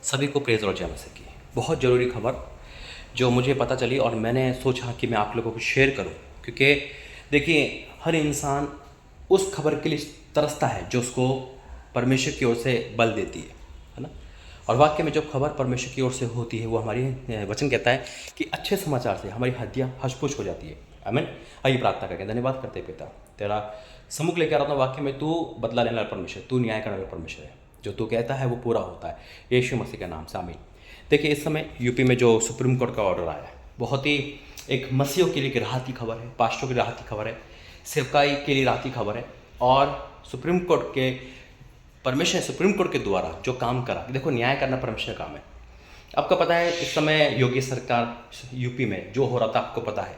सभी को प्रेज़ और जय मसीह की। बहुत ज़रूरी खबर जो मुझे पता चली और मैंने सोचा कि मैं आप लोगों को शेयर करूं, क्योंकि देखिए हर इंसान उस खबर के लिए तरसता है जो उसको परमेश्वर की ओर से बल देती है ना। और वाक्य में जब खबर परमेश्वर की ओर से होती है वो हमारी वचन कहता है कि अच्छे समाचार से हमारी हड्डियाँ हचपुच हो जाती है। आमीन। आइए प्रार्थना करके धन्यवाद करते पिता, तेरा सम्मुख लेकर आ रहा हूं वाक्य में। तू बदला लेने वाला परमेश्वर, तू न्याय करने वाला परमेश्वर है। जो तू कहता है वो पूरा होता है, यीशु मसीह के नाम से आमीन। देखिए इस समय यूपी में जो सुप्रीम कोर्ट का ऑर्डर आया है, बहुत ही एक मसीहों के लिए राहत की खबर है, पास्टरों की राहत की खबर है, सेवकाई के लिए राहत की खबर है। और सुप्रीम कोर्ट के परमेश्वर सुप्रीम कोर्ट के द्वारा जो काम करा, देखो न्याय करना परमेश्वर का काम है। आपको पता है इस समय योगी सरकार यूपी में जो हो रहा था आपको पता है।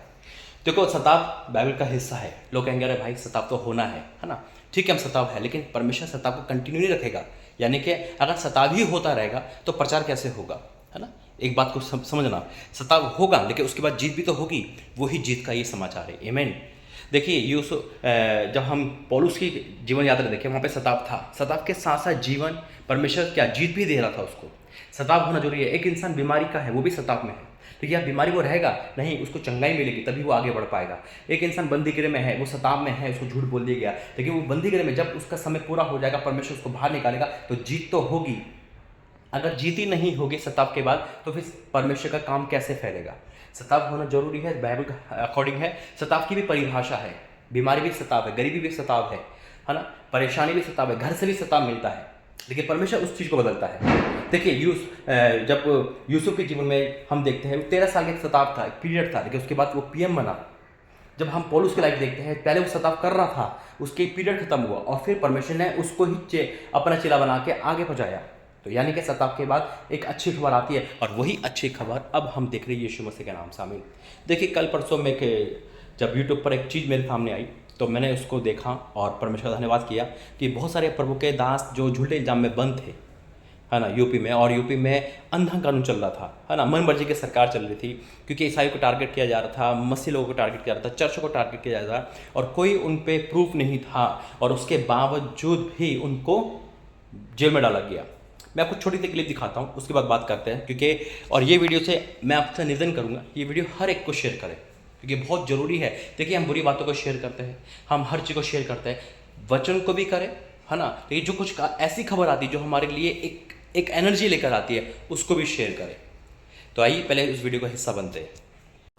देखो सताव बाइबल का हिस्सा है। लोग कहेंगे अरे भाई सताव तो होना है ना। ठीक है, हम सताव है, लेकिन परमेश्वर सताव को कंटिन्यू नहीं रखेगा। यानी कि अगर सताव ही होता रहेगा तो प्रचार कैसे होगा, है ना। एक बात को समझना, सताव होगा लेकिन उसके बाद जीत भी तो होगी। वही जीत का ये समाचार है। आमीन। देखिए जब हम पौलुस की जीवन यात्रा देखें, वहाँ पे सताव था। सताव के साथ साथ जीवन परमेश्वर क्या जीत भी दे रहा था उसको। सताव होना जरूरी है। एक इंसान बीमारी का है, वो भी सताव में है, तो यह बीमारी वो रहेगा नहीं, उसको चंगाई मिलेगी तभी वो आगे बढ़ पाएगा। एक इंसान बंदी गृह में है, वो सताव में है, उसको झूठ बोल दिया गया, लेकिन वो बंदी गृह में जब उसका समय पूरा हो जाएगा, परमेश्वर उसको बाहर निकालेगा तो जीत तो होगी। अगर जीत ही नहीं होगी सताव के बाद तो फिर परमेश्वर का काम कैसे फैलेगा। सताव होना जरूरी है, बाइबल का अकॉर्डिंग है। सताव की भी परिभाषा है। बीमारी भी सताव है, गरीबी भी सताव है ना। परेशानी भी सताव है, घर से भी सताव मिलता है, लेकिन परमेश्वर उस चीज़ को बदलता है। देखिए जब यूसुफ के जीवन में हम देखते हैं 13 साल का एक सताव था, एक पीरियड था, लेकिन उसके बाद वो पीएम बना। जब हम पौलुस की लाइफ देखते हैं, पहले वो सताव कर रहा था, उसके पीरियड खत्म हुआ और फिर परमेश्वर ने उसको ही अपना चेला बना के आगे पहुंचाया। तो यानी कि सताव के बाद एक अच्छी खबर आती है, और वही अच्छी खबर अब हम देख रहे हैं यीशु मसीह के नाम शामिल। देखिए कल परसों में जब यूट्यूब पर एक चीज़ मेरे सामने आई तो मैंने उसको देखा और परमेश्वर का धन्यवाद किया कि बहुत सारे प्रभु के दास जो झूठे इल्जाम में बंद थे, है ना, यूपी में। और यूपी में अंधा कानून चल रहा था, है ना, मन मर्जी की सरकार चल रही थी, क्योंकि ईसाई को टारगेट किया जा रहा था, मसीह लोगों को टारगेट किया जा रहा था, चर्चों को टारगेट किया जा रहा था, और कोई उन पे प्रूफ नहीं था, और उसके बावजूद भी उनको जेल में डाला गया। मैं आपको छोटी सी क्लिप दिखाता हूँ, उसके बाद बात करते हैं, क्योंकि और ये वीडियो से मैं आपसे निवेदन करूँगा, ये वीडियो हर एक को शेयर करें, क्योंकि बहुत ज़रूरी है। देखिए हम बुरी बातों को शेयर करते हैं, हम हर चीज़ को शेयर करते हैं, वचन को भी करें, है ना। लेकिन जो कुछ ऐसी खबर आती है जो हमारे लिए एक एनर्जी लेकर आती है, उसको भी शेयर करें। तो आइए पहले उस वीडियो का हिस्सा बनते हैं।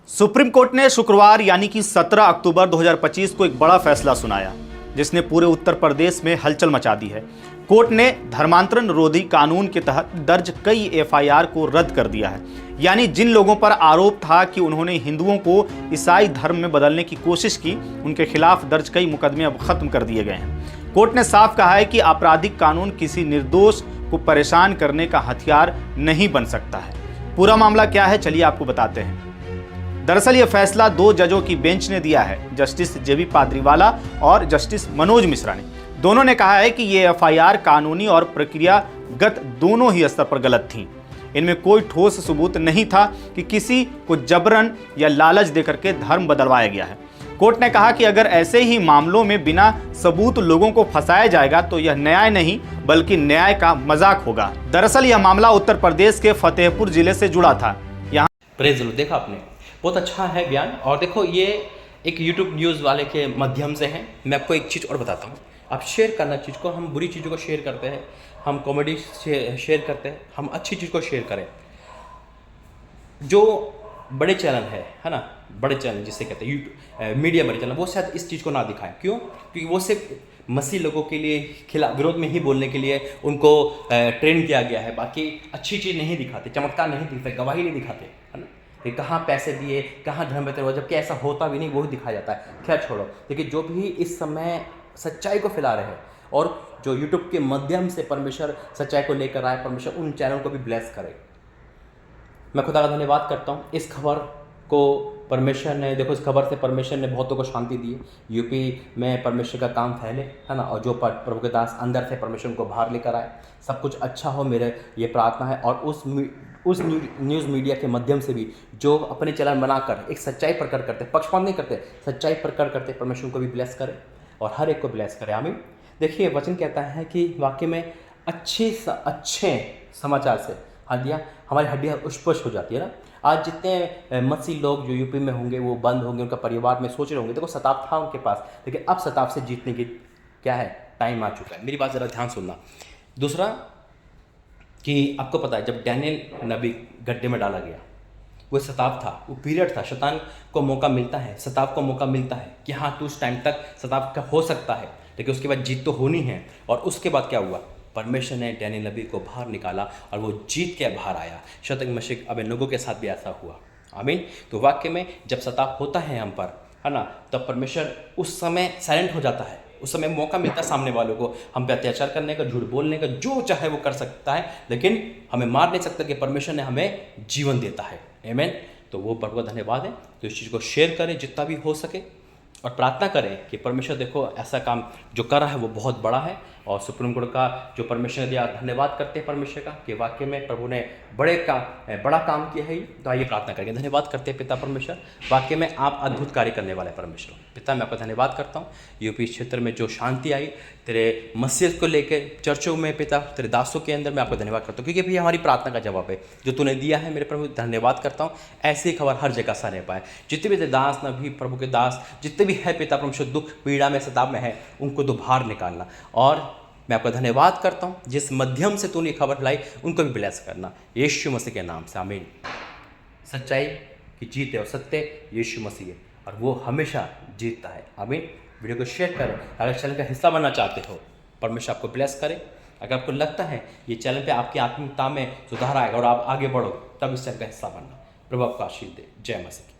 सुप्रीम कोर्ट ने शुक्रवार यानी कि 17 अक्टूबर 2025 को एक बड़ा फैसला सुनाया, जिसने पूरे उत्तर प्रदेश में हलचल मचा दी है। कोर्ट ने धर्मांतरण रोधी कानून के तहत दर्ज कई एफआईआर को रद्द कर दिया है। यानी जिन लोगों पर आरोप था कि उन्होंने हिंदुओं को ईसाई धर्म में बदलने की कोशिश की, उनके खिलाफ दर्ज कई मुकदमे अब खत्म कर दिए गए हैं। कोर्ट ने साफ कहा है कि आपराधिक कानून किसी निर्दोष को परेशान करने का हथियार नहीं बन सकता है। पूरा मामला क्या है, चलिए आपको बताते हैं। दरअसल यह फैसला 2 जजों की बेंच ने दिया है, जस्टिस जेबी पाद्रीवाला और जस्टिस मनोज मिश्रा ने। दोनों ने कहा है कि ये एफआईआर कानूनी और प्रक्रियागत दोनों ही स्तर पर गलत थी। इनमें कोई ठोस सबूत नहीं था कि किसी को जबरन या लालच देकर के धर्म बदलवाया गया है। कोर्ट ने कहा कि अगर ऐसे ही मामलों में बिना सबूत लोगों को फंसाया जाएगा तो यह न्याय नहीं बल्कि न्याय का मजाक होगा। दरअसल यह मामला उत्तर प्रदेश के फतेहपुर जिले से जुड़ा था। यहाँ प्रेज लो, देखा आपने, बहुत अच्छा है बयान। और देखो ये एक यूट्यूब न्यूज़ वाले के माध्यम से है। मैं आपको एक चीज़ और बताता हूँ, आप शेयर करना चीज़ को। हम बुरी चीज़ों को शेयर करते हैं, हम कॉमेडी शेयर करते हैं, हम अच्छी चीज़ को शेयर करें। जो बड़े चैनल है ना, बड़े चैनल जिसे कहते हैं यूट्यूब मीडिया बड़े चैनल, वो शायद इस चीज़ को ना दिखाएं। क्यों? क्योंकि वो सिर्फ मसीह लोगों के लिए खिलाफ विरोध में ही बोलने के लिए उनको ट्रेन किया गया है। बाकी अच्छी चीज़ नहीं दिखाते, चमत्कार नहीं दिखाते, गवाही नहीं दिखाते, है ना। कि कहाँ पैसे दिए, कहाँ धर्म बेहतर हुआ, जबकि ऐसा होता भी नहीं, वो ही दिखाया जाता है। खैर छोड़ो, लेकिन जो भी इस समय सच्चाई को फैला रहे हैं और जो यूट्यूब के माध्यम से परमेश्वर सच्चाई को लेकर आए, परमेश्वर उन चैनल को भी ब्लेस करे। मैं खुदा का धन्यवाद करता हूँ। इस खबर को परमेश्वर ने, देखो इस खबर से परमेश्वर ने बहुतों को शांति दी है। यूपी में परमेश्वर का काम फैले, है ना, और जो प्रभु के दास अंदर से परमेश्वर को बाहर लेकर आए, सब कुछ अच्छा हो, मेरे ये प्रार्थना है। और उस न्यूज़ मीडिया के माध्यम से भी जो अपने चैनल बनाकर एक सच्चाई प्रकट करते, पक्षपात नहीं करते, सच्चाई प्रकट करते, परमेश्वर को भी ब्लेस करे और हर एक को ब्लेस करे। आमीन। देखिए वचन कहता है कि वाकई में अच्छे समाचार से हड्डियाँ, हमारी हड्डियाँ उष्पुष्ट हो जाती है ना। आज जितने मसीह लोग जो यूपी में होंगे वो बंद होंगे, उनका परिवार में सोच रहे होंगे, देखो सताव था उनके पास, लेकिन अब सताव से जीतने की क्या है, टाइम आ चुका है। मेरी बात ज़रा ध्यान सुनना। दूसरा कि आपको पता है जब डैनियल नबी गड्ढे में डाला गया, वो सताव था, वो पीरियड था, शैतान को मौका मिलता है, सताव को मौका मिलता है कि हाँ तू उस टाइम तक सताव का हो सकता है, लेकिन उसके बाद जीत तो होनी है। और उसके बाद क्या हुआ, परमेश्वर ने डैनियल नबी को बाहर निकाला और वो जीत के बाहर आया। शतक मशीक अब लोगों के साथ भी ऐसा हुआ। आमीन। तो वाक्य में जब सताव होता है हम पर, है ना, तब परमेश्वर उस समय साइलेंट हो जाता है, उस समय मौका मिलता है सामने वालों को हम पे अत्याचार करने का, झूठ बोलने का, जो चाहे वो कर सकता है, लेकिन हमें मार नहीं सकता कि परमेश्वर ने हमें जीवन देता है। आमीन। तो वो प्रभु का धन्यवाद है। तो इस चीज़ को शेयर करें जितना भी हो सके और प्रार्थना करें कि परमेश्वर देखो ऐसा काम जो कर रहा है वो बहुत बड़ा है। और सुप्रीम कोर्ट का जो परमेश्वर ने दिया, धन्यवाद करते हैं परमेश्वर का कि वाकई में प्रभु ने बड़ा काम किया है। तो आइए प्रार्थना करेंगे। धन्यवाद करते हैं पिता परमेश्वर, वाकई में आप अद्भुत कार्य करने वाले परमेश्वर। पिता मैं आपका धन्यवाद करता हूँ, यूपी क्षेत्र में जो शांति आई तेरे मसीहत को लेकर चर्चों में, पिता तेरे दासों के अंदर, मैं आपका धन्यवाद करता हूँ क्योंकि भैया हमारी प्रार्थना का जवाब है जो तूने दिया है मेरे प्रभु। धन्यवाद करता हूँ, ऐसी खबर हर जगह सा रह पाए। जितने भी तेरे दास नबी प्रभु के दास जितने भी है पिता परमेश्वर, दुख पीड़ा में सताव में है, उनको तो बाहर निकालना। और मैं आपका धन्यवाद करता हूँ जिस मध्यम से तूने खबर लाई उनको भी ब्लेस करना, यीशु मसीह के नाम से आमीन। सच्चाई की जीत है और सत्य यीशु मसीह है और वो हमेशा जीतता है। आमीन। वीडियो को शेयर करें। अगर चैनल का हिस्सा बनना चाहते हो, परमेश्वर आपको ब्लेस करे। अगर आपको लगता है ये चैनल पे आपकी आत्मिकता में सुधार आएगा और आप आगे बढ़ो, तब इस चैनल का हिस्सा बनना। प्रभु आपको आशीष दे। जय मसीह।